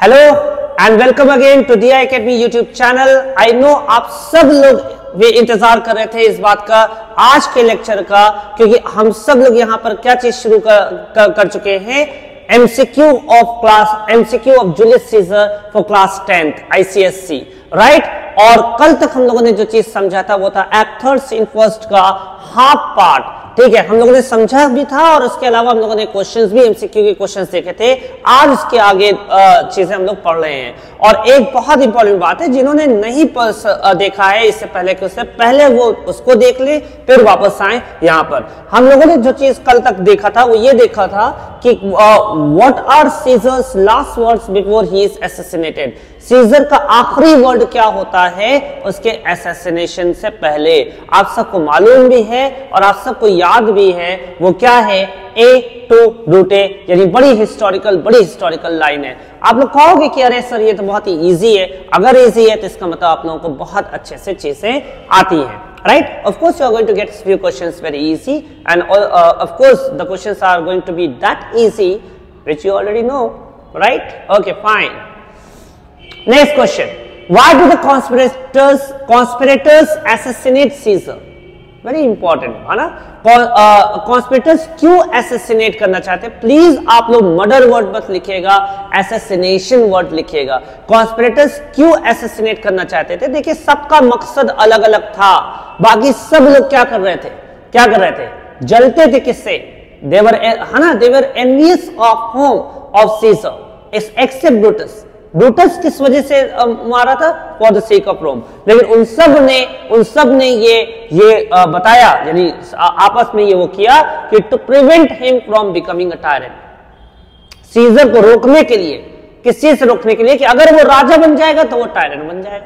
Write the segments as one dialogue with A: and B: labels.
A: Hello and welcome again to Diya academy YouTube channel. I know आप सब लोग भी इंतजार कर रहे थे इस बात का, आज के लेक्चर का, क्योंकि हम सब लोग यहाँ पर क्या चीज शुरू कर चुके हैं, MCQ of Julius scissor for class 10th ICSE, right. और कल तक हम लोगों ने जो चीज समझा था वो था एक्ट थर्ड सीन फर्स्ट का हाफ पार्ट, ठीक है, हम लोगों ने समझा भी था और उसके अलावा हम लोगों ने क्वेश्चंस भी एमसीक्यू के क्वेश्चंस देखे थे। आज इसके आगे चीजें हम लोग पढ़ रहे हैं। और एक बहुत इंपॉर्टेंट बात है, जिन्होंने नहीं देखा है इससे पहले कि उससे पहले वो उसको देख ले, फिर वापस आए यहाँ पर। हम लोगों ने जो चीज कल तक देखा था वो ये देखा था कि what are Caesar's last words before he is assassinated. Caesar का आखिरी वर्ड क्या होता है उसके असैसिनेशन से पहले। आप सबको मालूम भी है और आप सबको याद भी है, वो क्या है, ए टू रूट ए, यानी बड़ी हिस्टोरिकल लाइन है। आप लोग कहोगे कि अरे सर ये तो बहुत ही इजी है। अगर इजी है तो इसका मतलब आप लोगों को बहुत अच्छे से चीजें आती हैं, right? Of course, you are going to get few questions very easy, and of course, the questions are going to be that easy, which you already know, right? Okay, fine. Next question: why do the conspirators assassinate Caesar? Very important, है ना? Conspirators क्यों assassinate करना चाहते हैं? Please आप लोग murder word मत लिखिएगा, assassination वर्ड लिखिएगा। Conspirators क्यों assassinate करना चाहते थे? देखिए, सबका मकसद अलग अलग था। बाकी सब लोग क्या कर रहे थे? जलते थे किससे? They were, है ना? They were envious of whom? Of Caesar, except Brutus। Brutus किस वजह से मारा था? For the sake of Rome. लेकिन उन सब ने ये बताया, यानी आपस में ये वो किया कि to prevent him from becoming a tyrant. Caesar को रोकने के लिए, किस चीज से रोकने के लिए कि अगर वो राजा बन जाएगा तो वो टायरेंट बन जाएगा।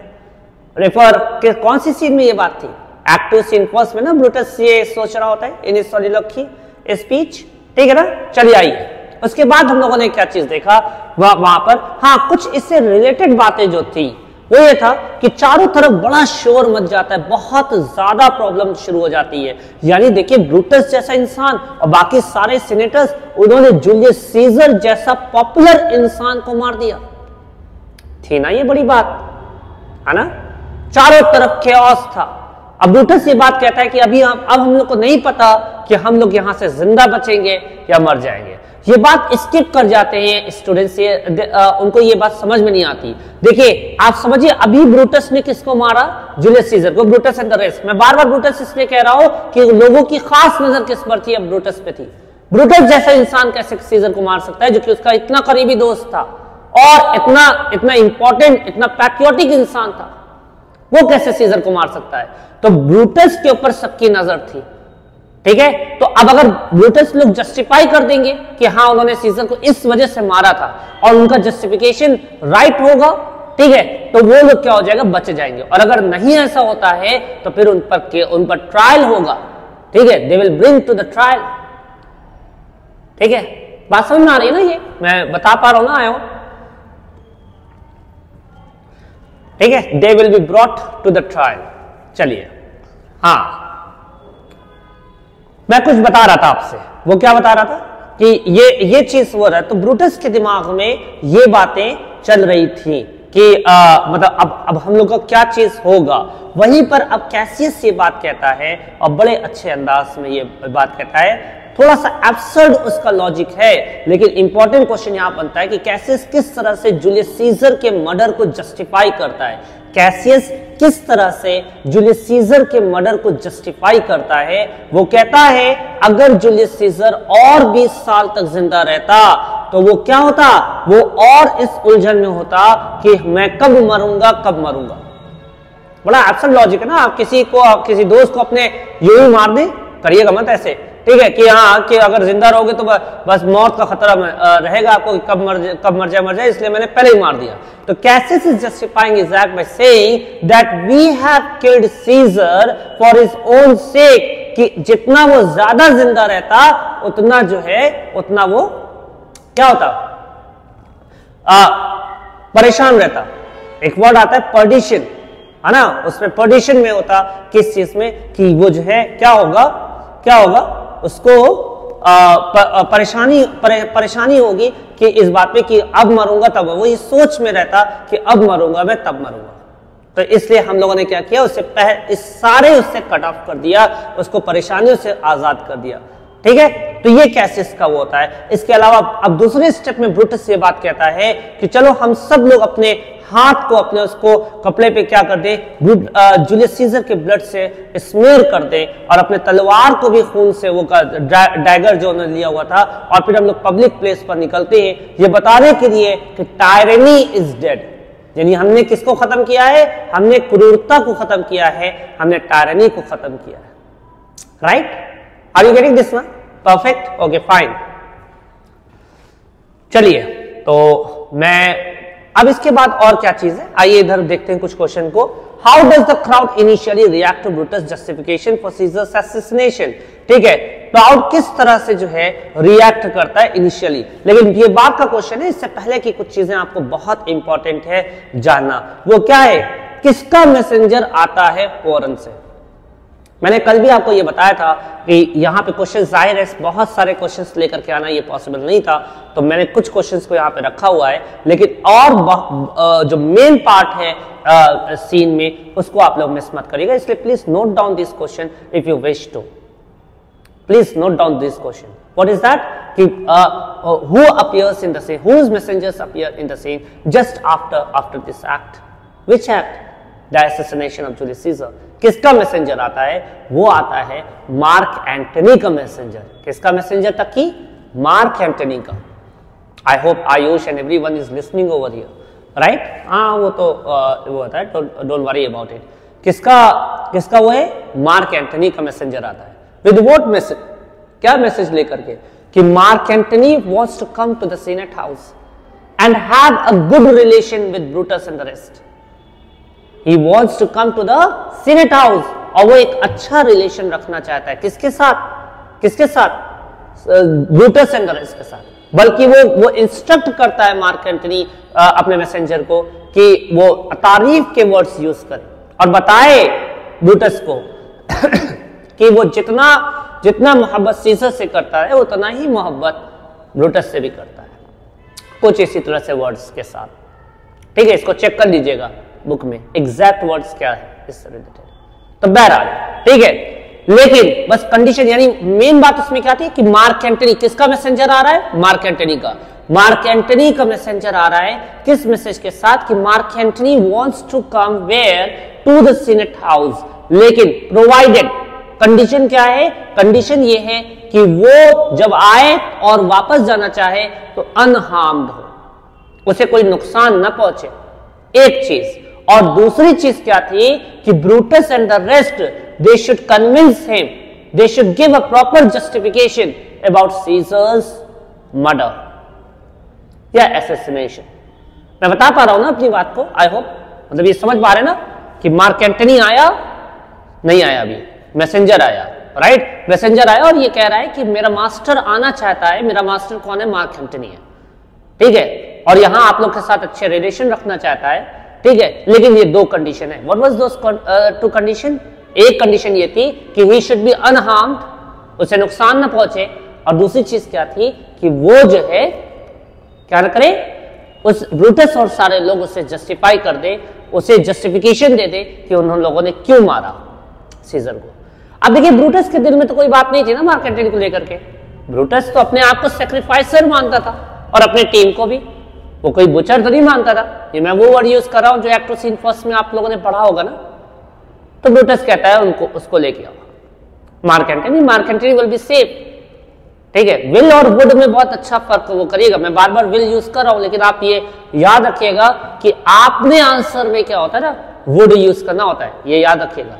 A: रेफर कौन सी सीन में ये बात थी? एक्ट 2 सीन फर्स्ट में ना ब्रूटस ये सोच रहा होता है इन इस सोलिलोक की स्पीच, ठीक है ना। चलिए आइए, उसके बाद हम लोगों ने क्या चीज देखा वहां पर, हाँ, कुछ इससे रिलेटेड बातें जो थी वो ये था कि चारों तरफ बड़ा शोर मच जाता है, बहुत ज्यादा प्रॉब्लम शुरू हो जाती है। यानी देखिए, ब्रूटस जैसा इंसान और बाकी सारे सीनेटर्स, उन्होंने जूलियस सीजर जैसा पॉपुलर इंसान को मार दिया। थी ना ये बड़ी बात, है ना? चारों तरफ केओस था। अब ब्रूटस ये बात कहता है कि अब हम लोग को नहीं पता कि हम लोग यहां से जिंदा बचेंगे या मर जाएंगे। ये बात स्किप कर जाते हैं स्टूडेंट्स, उनको ये बात समझ में नहीं आती। देखिए, आप समझिए, अभी ब्रूटस ने किसको मारा? जूलियस सीजर को। Brutus and the rest. मैं बार बार ब्रूटस इसलिए कह रहा हूं कि लोगों की खास नजर किस पर थी? अब ब्रूटस पे थी। ब्रूटस जैसा इंसान कैसे सीजर को मार सकता है, जो कि उसका इतना करीबी दोस्त था और इतना इंपॉर्टेंट, इतना पैट्रियोटिक इंसान था, वो कैसे सीजर को मार सकता है? तो ब्रूटस के ऊपर सबकी नजर थी, ठीक है। तो अब अगर ब्रूटस लोग जस्टिफाई कर देंगे कि हाँ, उन्होंने सीजर को इस वजह से मारा था और उनका जस्टिफिकेशन राइट होगा, ठीक है, तो वो लोग क्या हो जाएगा? बच जाएंगे। और अगर नहीं ऐसा होता है तो फिर उन पर ट्रायल होगा, ठीक है। They will bring to the trial, ठीक है। बात समझ में आ रही है ना? ये मैं बता पा रहा हूं ना, आया हूं, ठीक है। They will be brought to the trial. चलिए, हाँ, मैं कुछ बता रहा था आपसे। वो क्या बता रहा था कि ये चीज हो रहा है। तो ब्रूटस के दिमाग में ये बातें चल रही थी कि मतलब अब हम लोग का क्या चीज होगा। वहीं पर अब कैसियस ये बात कहता है और बड़े अच्छे अंदाज में ये बात कहता है। थोड़ा सा एब्सर्ड उसका लॉजिक है, लेकिन इंपॉर्टेंट क्वेश्चन यहां बनता है कि कैसियस किस तरह से जूलियस सीजर के मर्डर को जस्टिफाई करता है। कैसियस किस तरह से जूलियस सीजर के मर्डर को जस्टिफाई करता है? वो कहता है, अगर जूलियस सीजर और 20 साल तक जिंदा रहता तो वो क्या होता? वो और इस उलझन में होता कि मैं कब मरूंगा। बड़ा एब्सर्ड लॉजिक है ना। आप किसी दोस्त को अपने यूं ही मार दे, करिएगा मत ऐसे, ठीक है, कि हाँ, कि अगर जिंदा रहोगे तो बस मौत का खतरा रहेगा आपको, कब मर जाए, इसलिए मैंने पहले ही मार दिया। तो Cassius is justifying his act by saying that we have killed Caesar for his own sake, कि जितना वो ज्यादा जिंदा रहता उतना जो है, उतना वो क्या होता? परेशान रहता। एक वर्ड आता है पर्डिशन, है ना? उसमें पर्डिशन में होता किस चीज में, कि वो जो है क्या होगा, उसको परेशानी होगी कि इस बात पे कि अब मरूंगा तब, वही सोच में रहता कि अब मरूंगा मैं तब मरूंगा। तो इसलिए हम लोगों ने क्या किया, उससे कट ऑफ कर दिया, उसको परेशानियों से आजाद कर दिया। ठीक है, तो ये कैसे इसका वो होता है। इसके अलावा अब दूसरे स्टेप में ब्रूटस ये बात कहता है कि चलो हम सब लोग अपने हाथ को अपने उसको कपड़े पे क्या कर दे, जूलियस सीजर के ब्लड से स्मेयर कर दे और अपने तलवार को भी खून से वो डैगर जो उन्होंने लिया हुआ था, और फिर हम लोग पब्लिक प्लेस पर निकलते हैं ये बताने के लिए कि टायरनी इज डेड। यानी हमने किसको खत्म किया है, हमने क्रूरता को खत्म किया है, हमने टायरनी को खत्म किया है। Right, are you getting this one? Perfect, okay fine. चलिए, तो मैं अब इसके बाद और क्या चीज है, आइए इधर देखते हैं कुछ क्वेश्चन को। How does the crowd initially react to Brutus justification for Caesar's assassination? ठीक है, क्राउड किस तरह से जो है रिएक्ट करता है इनिशियली, लेकिन ये बात का क्वेश्चन है, इससे पहले की कुछ चीजें आपको बहुत इंपॉर्टेंट है जानना। वो क्या है, किसका मैसेंजर आता है फौरन से। मैंने कल भी आपको ये बताया था कि यहाँ पे क्वेश्चन, जाहिर है बहुत सारे क्वेश्चंस लेकर के आना ये पॉसिबल नहीं था, तो मैंने कुछ क्वेश्चंस को यहाँ पे रखा हुआ है, लेकिन और जो मेन पार्ट है सीन में उसको आप लोग मिस मत करिएगा। इसलिए please note down this question if you wish to, please note down this question. What is that कि who appears in the scene, whose messengers appear in the scene just after this act? Which act? The assassination of Julius Caesar. किसका messenger आता है? वो आता है Mark Antony का messenger. किसका messenger तक की? मार्क एंटनी का। I hope Ayush and everyone is listening over here, right? हाँ, वो तो वो होता है, डोंट वरी अबाउट इट। किसका वो है? मार्क एंटनी का मैसेंजर आता है। With what message? क्या मैसेज लेकर के? कि Mark Antony wants to come to the senate house and have a good relation with Brutus and the rest. He wants to come to the Senate House, और वो एक अच्छा relation रखना चाहता है किसके साथ? किसके साथ? ब्रूटस एंड द रेस्ट के साथ। बल्कि वो इंस्ट्रक्ट करता है मार्क एंटनी अपने मैसेंजर को कि वो तारीफ के वर्ड्स यूज करे और बताए ब्रूटस को कि वो जितना मोहब्बत सीजर से करता है उतना ही मोहब्बत ब्रूटस से भी करता है, कुछ इसी तरह से वर्ड्स के साथ। ठीक है, इसको चेक कर लीजिएगा बुक में एग्जैक्ट वर्ड्स क्या है इससे रिलेटेड। तो बहरहाल ठीक है, लेकिन बस कंडीशन, यानी मेन बात उसमें क्या थी कि मार्क एंटनी, किसका मैसेंजर आ रहा है? मार्क एंटनी का। मार्क एंटनी का मैसेंजर आ रहा है किस मैसेज के साथ? कि Mark Antony wants to come where? To the senate house. लेकिन प्रोवाइडेड, कंडीशन क्या है? कंडीशन ये है कि वो जब आए और वापस जाना चाहे तो अनहार्म्ड हो, उसे कोई नुकसान न पहुंचे, एक चीज। और दूसरी चीज क्या थी कि Brutus and the rest they should convince him, they should give a proper justification about Caesar's murder या असैसिनेशन। मैं बता पा रहा हूं ना अपनी बात को? आई होप मतलब ये समझ पा रहे ना कि मार्क एंटनी आया, नहीं आया अभी, मैसेंजर आया, राइट? मैसेंजर आया और ये कह रहा है कि मेरा मास्टर आना चाहता है। मेरा मास्टर कौन है? मार्क एंटनी है, ठीक है, और यहां आप लोग के साथ अच्छे रिलेशन रखना चाहता है, ठीक है। लेकिन ये दो कंडीशन है। What was those two condition? एक कंडीशन ये थी कि ही शुड बी अनहार्म्ड, उसे नुकसान न पहुंचे, और दूसरी चीज क्या थी कि वो जो है क्या न करे, उस ब्रूटस और सारे लोग उसे जस्टिफाई कर दे, उसे जस्टिफिकेशन दे दे कि उन लोगों ने क्यों मारा सीजर को। अब देखिए, ब्रूटस के दिल में तो कोई बात नहीं थी ना मार्क एंटनी को लेकर के। ब्रूटस तो अपने आप को सैक्रिफाइसर मानता था और अपने टीम को भी, वो कोई बुचर तो नहीं मानता था। ये मैं वो वर्ड यूज कर रहा हूं जो एक्ट टू सीन फर्स्ट में आप लोगों ने पढ़ा होगा ना। तो ब्रूटस कहता है उनको, उसको लेके आओ mark Antony will be safe, ठीक है। विल और वुड में बहुत अच्छा फर्क वो करिएगा। मैं बार बार विल यूज कर रहा हूं, लेकिन आप ये याद रखिएगा कि आपने आंसर में क्या होता है ना, वुड यूज करना होता है, ये याद रखिएगा।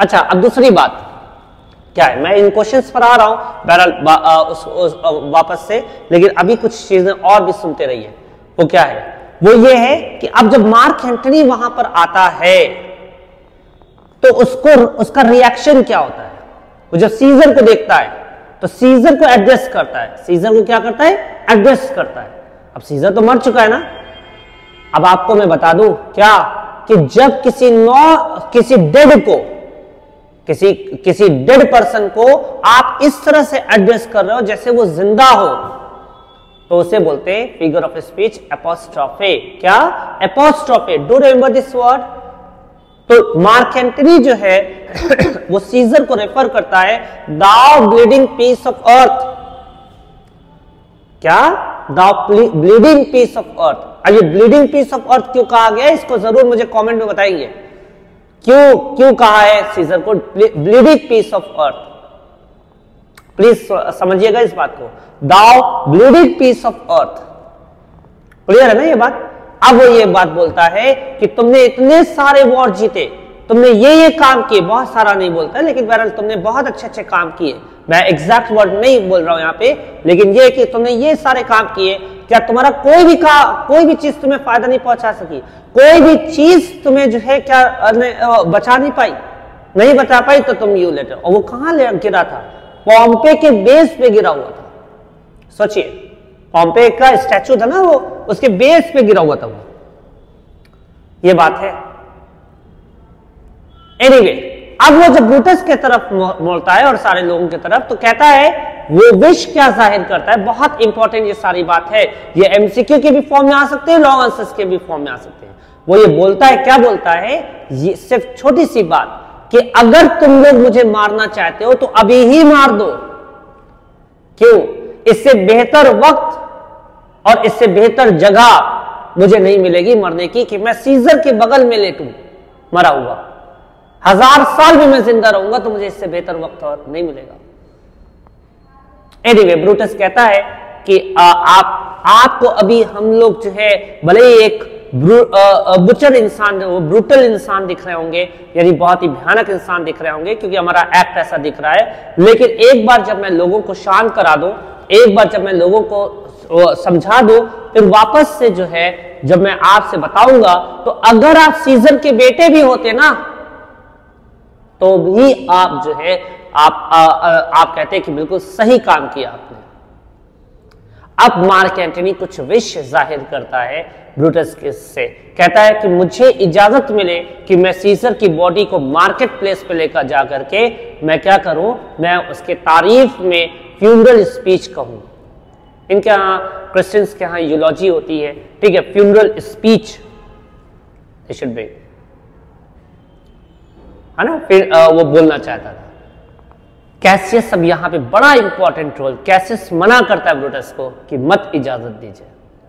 A: अच्छा, अब दूसरी बात क्या है, मैं इन क्वेश्चंस पर आ रहा हूं बहरहाल वापस से, लेकिन अभी कुछ चीजें और भी सुनते रहिए। वो क्या है? वो ये है कि अब जब मार्क एंटनी वहां पर आता है तो उसका रिएक्शन क्या होता है? वो जब सीजर को देखता है तो सीजर को एड्रेस करता है। सीजर को क्या करता है? एड्रेस करता है। अब सीजर तो मर चुका है ना। अब आपको मैं बता दूं क्या कि जब किसी किसी डेड पर्सन को आप इस तरह से एड्रेस कर रहे हो जैसे वो जिंदा हो, तो उसे बोलते हैं फिगर ऑफ स्पीच एपोस्ट्रोफे। क्या? Apostrophe. Do remember this word. तो मार्क एंटनी जो है वो सीजर को रेफर करता है thou bleeding piece of earth. क्या? Thou bleeding piece of earth. अब ये ब्लीडिंग पीस ऑफ अर्थ क्यों कहा गया, इसको जरूर मुझे कमेंट में बताएंगे। क्यों कहा है सीजर को bleeding piece of earth? Please समझिएगा इस बात को। Thou bleeding piece of earth. Clear है ना ये बात? अब वो ये बात बोलता है कि तुमने इतने सारे वॉर जीते, तुमने ये काम किए, बहुत सारा नहीं बोलता है लेकिन बहरहाल तुमने बहुत अच्छे काम किए। मैं एग्जैक्ट वर्ड नहीं बोल रहा हूं यहां पे, लेकिन ये कि तुमने ये सारे काम किए, क्या तुम्हारा कोई भी चीज तुम्हें फायदा नहीं पहुंचा सकी? कोई भी चीज तुम्हें जो है क्या बचा नहीं पाई? नहीं बचा पाई तो तुम यू लेटर। और वो कहां गिरा था? पॉम्पे के बेस पे गिरा हुआ था। सोचिए, पॉम्पे का स्टैचू था ना वो, उसके बेस पे गिरा हुआ था वो। ये बात है। एनीवे, अब वो जब ब्रूटस के तरफ मोड़ता है और सारे लोगों की तरफ, तो कहता है वो विश क्या जाहिर करता है। बहुत इंपॉर्टेंट ये सारी बात है। ये एमसीक्यू के भी फॉर्म में आ सकते हैं, लॉन्ग आंसर्स के भी फॉर्म में आ सकते हैं। वो ये बोलता है, क्या बोलता है? ये सिर्फ छोटी सी बात कि अगर तुम लोग मुझे मारना चाहते हो तो अभी ही मार दो। क्यों? इससे बेहतर वक्त और इससे बेहतर जगह मुझे नहीं मिलेगी मरने की कि मैं सीजर के बगल में लेटूं मरा हुआ। 1000 साल भी मैं जिंदा रहूंगा तो मुझे इससे बेहतर वक्त और नहीं मिलेगा। एनीवे, ब्रूटस कहता है कि आपको अभी हम लोग जो है भले ही एक बुचर इंसान, वो ब्रूटल इंसान दिख रहे होंगे, यानी बहुत ही भयानक इंसान दिख रहे होंगे क्योंकि हमारा एक्ट ऐसा दिख रहा है, लेकिन एक बार जब मैं लोगों को शांत करा दूं, एक बार जब मैं लोगों को समझा दूं, फिर वापस से जो है जब मैं आपसे बताऊंगा, तो अगर आप सीजर के बेटे भी होते ना तो भी आप जो है आप कहते हैं कि बिल्कुल सही काम किया आपने। अब मार्क एंटनी कुछ विश जाहिर करता है ब्रूटस से। कहता है कि मुझे इजाजत मिले कि मैं सीजर की बॉडी को मार्केट प्लेस पे लेकर जा करके मैं क्या करूं, मैं उसके तारीफ में फ्यूनरल स्पीच कहूं। इनके यहाँ क्रिश्चियंस के यहाँ यूलॉजी होती है, ठीक है, फ्यूनरल स्पीच शुड बी, है ना। फिर वो बोलना चाहता था। कैसियस अब यहां पे बड़ा इंपॉर्टेंट रोल, कैसियस मना करता है ब्रूटस को कि मत इजाजत दीजिए,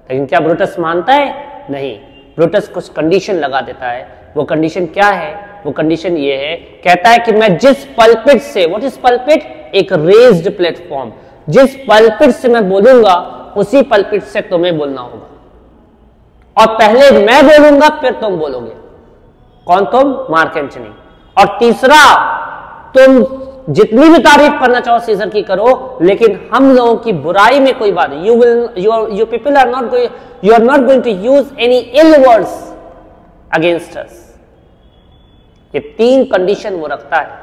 A: लेकिन क्या ब्रूटस मानता है? नहीं। ब्रूटस कुछ कंडीशन लगा देता है। वो कंडीशन क्या है? वो कंडीशन ये है, कहता है कि मैं जिस पल्पिट से, व्हाट इज पल्पिट? एक रेज्ड प्लेटफॉर्म, जिस पल्पिट से मैं बोलूंगा उसी पल्पिट से तुम्हें बोलना होगा, और पहले मैं बोलूंगा फिर तुम बोलोगे। कौन तुम? Mark Antony. और तीसरा, तुम जितनी भी तारीफ करना चाहो सीजर की करो, लेकिन हम लोगों की बुराई में कोई बात नहीं। You people are not going to use any ill words against us. ये 3 कंडीशन वो रखता है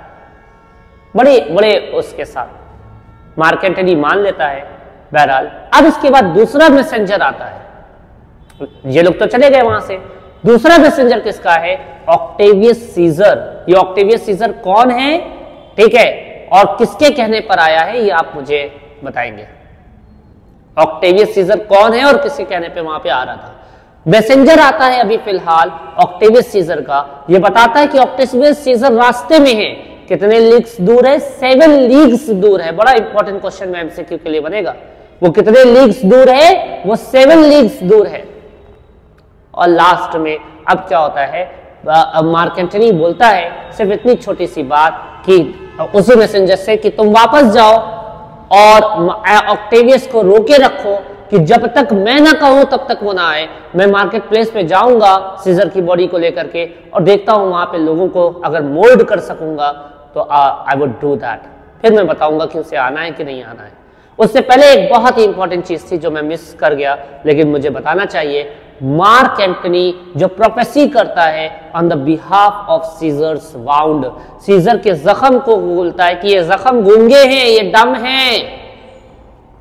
A: बड़े बड़े उसके साथ। मार्क एंटनी मान लेता है। बहरहाल अब इसके बाद दूसरा मैसेंजर आता है। ये लोग तो चले गए वहां से। दूसरा मैसेंजर किसका है? Octavius Caesar. ये ऑक्टेवियस सीजर कौन है, ठीक है, और किसके कहने पर आया है, ये आप मुझे बताएंगे। ऑक्टेवियस सीजर कौन है और किसके कहने पे वहां पे आ रहा था? मैसेंजर आता है अभी फिलहाल ऑक्टेवियस सीजर का। ये बताता है कि ऑक्टेवियस सीजर रास्ते में है। कितने लीग्स दूर है? 7 लीग्स दूर है। बड़ा इंपॉर्टेंट क्वेश्चन में एमसीक्यू के लिए बनेगा। वो कितने लीग्स दूर है? वो 7 लीग्स दूर है। और लास्ट में अब क्या होता है? मार्क एंटनी बोलता है सिर्फ इतनी छोटी सी बात कि उसी मैसेंजर से कि तुम वापस जाओ और ऑक्टेवियस को रोके रखो कि जब तक मैं ना कहूं तब तक वो ना आए। मैं मार्केट प्लेस पे जाऊंगा सीजर की बॉडी को लेकर के और देखता हूं वहां पे लोगों को अगर मोल्ड कर सकूंगा तो आई वुड डू दैट। फिर मैं बताऊंगा कि उसे आना है कि नहीं आना है। उससे पहले एक बहुत ही इंपॉर्टेंट चीज थी जो मैं मिस कर गया, लेकिन मुझे बताना चाहिए। मार्क एंटनी जो प्रोफेसी करता है on the behalf of Caesar's wound, Caesar के जख्म को बोलता है कि ये जख्म गूंगे हैं, ये डम हैं,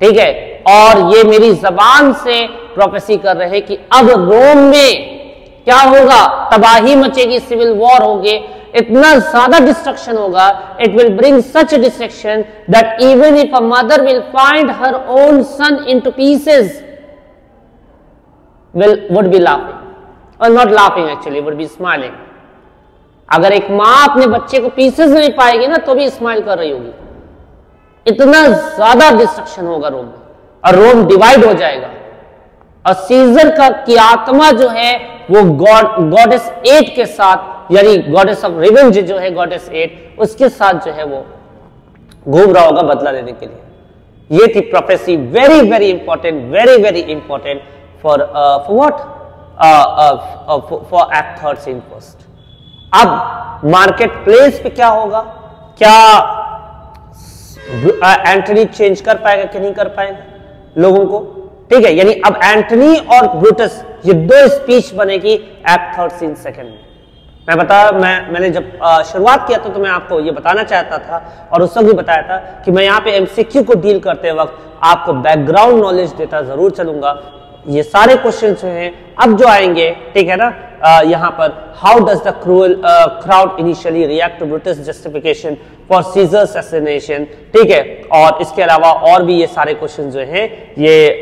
A: ठीक है, और ये मेरी जबान से प्रोफेसी कर रहे हैं कि अब रोम में क्या होगा, तबाही मचेगी, सिविल वॉर होगी, इतना ज्यादा डिस्ट्रक्शन होगा, it will bring such destruction that even if a mother will find her own son into pieces would be laughing, और not laughing actually, would be smiling. अगर एक मां अपने बच्चे को पीसेस नहीं पाएगी ना तो भी स्माइल कर रही होगी। इतना ज्यादा डिस्ट्रक्शन होगा रोम में, और रोम डिवाइड हो जाएगा, और सीजर की आत्मा जो है वो गॉडेस 8 के साथ, यानी गॉडेस ऑफ रिवेंज जो है गॉडेस 8, उसके साथ जो है वो घूम रहा होगा बदला लेने के लिए। ये थी prophecy, very very important, very very important for what, for act third scene first. अब मार्केट प्लेस पे क्या होगा, क्या एंटनी चेंज कर पाएगा कि नहीं कर पाएगा लोगों को, ठीक है। यानी अब एंटनी और ब्रूटस ये दो स्पीच बनेगी एक्ट थर्ड सीन सेकंड में। मैंने जब शुरुआत किया था तो मैं आपको ये बताना चाहता था, और उस वक्त भी बताया था कि मैं यहाँ पे एमसीक्यू को डील करते वक्त आपको बैकग्राउंड नॉलेज देता जरूर चलूंगा। ये सारे क्वेश्चन जो हैं अब जो आएंगे, ठीक है ना, यहाँ पर how does the crowd initially react to Brutus justification for Caesar assassination, ठीक है। और इसके अलावा और भी ये सारे क्वेश्चन जो हैं ये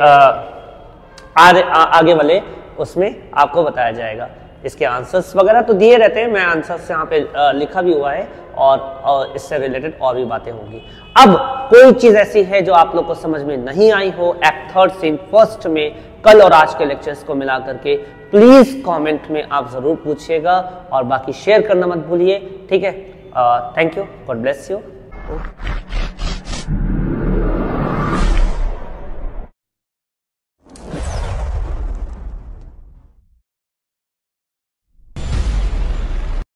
A: आगे वाले उसमें आपको बताया जाएगा। इसके आंसर्स वगैरह तो दिए रहते हैं, मैं आंसर्स यहाँ पे लिखा भी हुआ है, और इससे रिलेटेड और भी बातें होंगी। अब कोई चीज ऐसी है जो आप लोग को समझ में नहीं आई हो एक्ट थर्ड सीन फर्स्ट में, कल और आज के लेक्चर्स को मिला करके, प्लीज कमेंट में आप जरूर पूछिएगा, और बाकी शेयर करना मत भूलिए, ठीक है। Thank you, God bless you.